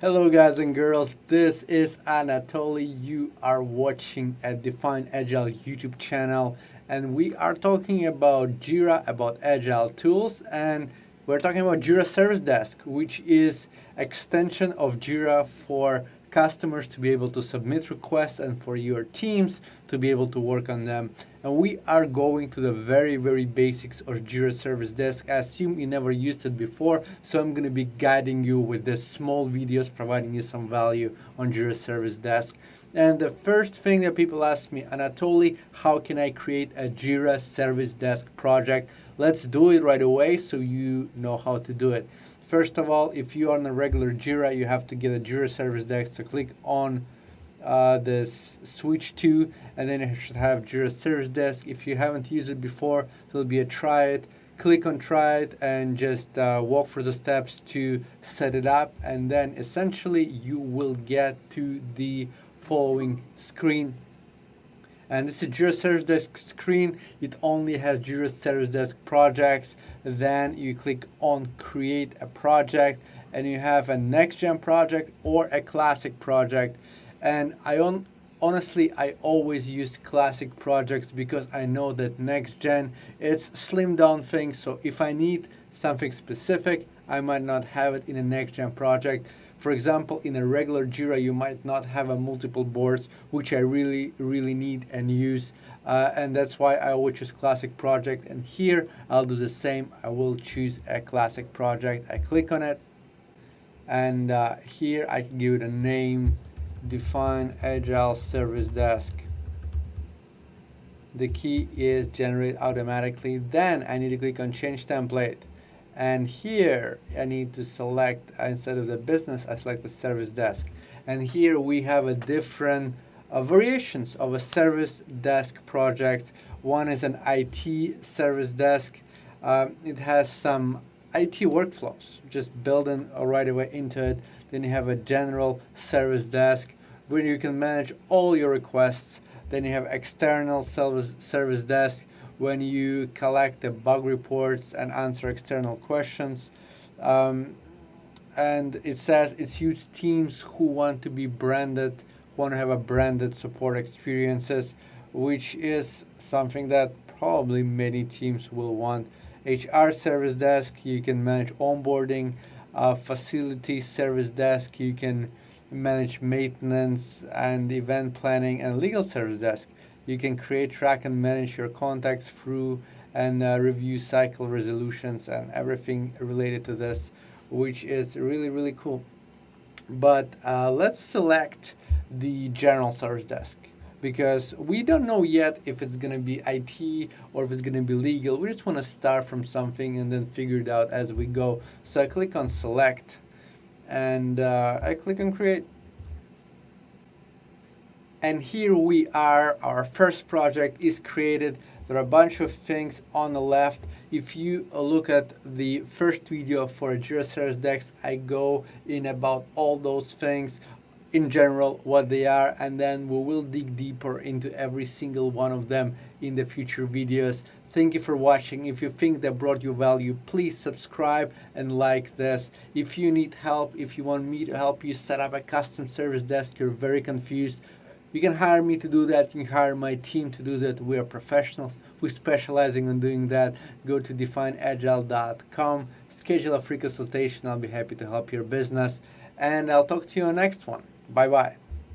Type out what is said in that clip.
Hello guys and girls, this is Anatoly. You are watching a Define Agile YouTube channel and we are talking about JIRA, about Agile tools, and we're talking about JIRA Service Desk, which is extension of JIRA for customers to be able to submit requests and for your teams to be able to work on them. And we are going to the very basics of JIRA Service Desk. I assume you never used it before, so I'm going to be guiding you with this small videos, providing you some value on JIRA Service Desk. And the first thing that people ask me, Anatoly, how can I create a JIRA Service Desk project? Let's do it right away so you know how to do it. First of all, if you are on a regular JIRA, you have to get a JIRA Service Desk. So click on this switch to, and then you should have JIRA Service Desk. If you haven't used it before, there'll be a try it. Click on try it and just walk through the steps to set it up, and then essentially you will get to the following screen. And this is JIRA Service Desk screen. It only has JIRA Service Desk projects. Then you click on create a project and you have a next gen project or a classic project. And honestly, I always use classic projects because I know that next gen, it's slimmed down things. So if I need something specific, I might not have it in a next gen project. For example, in a regular JIRA, you might not have a multiple boards, which I really need and use. And that's why I will choose classic project. And here I'll do the same. I will choose a classic project. I click on it. And here I can give it a name, Define Agile Service Desk. The key is generate automatically. Then I need to click on change template. And here I need to select, instead of the business, I select the service desk. And here we have a different variations of a service desk project. One is an IT service desk. It has some IT workflows, just building right away into it. Then you have a general service desk where you can manage all your requests. Then you have external service desk when you collect the bug reports and answer external questions. And it says it's used teams who want to be branded, who want to have a branded support experiences, which is something that probably many teams will want. HR service desk, you can manage onboarding. Facility service desk, you can manage maintenance and event planning. And legal service desk, you can create, track, and manage your contacts through and review cycle resolutions and everything related to this, which is really cool. But let's select the general service desk because we don't know yet if it's going to be IT or if it's going to be legal. We just want to start from something and then figure it out as we go. So I click on select and I click on create. And here we are, our first project is created. There are a bunch of things on the left. If you look at the first video for JIRA Service Desk, I go in about all those things in general, what they are, and then we will dig deeper into every single one of them in the future videos. Thank you for watching. If you think that brought you value, please subscribe and like this. If you need help, if you want me to help you set up a custom service desk, you're very confused, you can hire me to do that. You can hire my team to do that. We are professionals. We're specializing on doing that. Go to defineagile.com, schedule a free consultation. I'll be happy to help your business. And I'll talk to you on the next one. Bye-bye.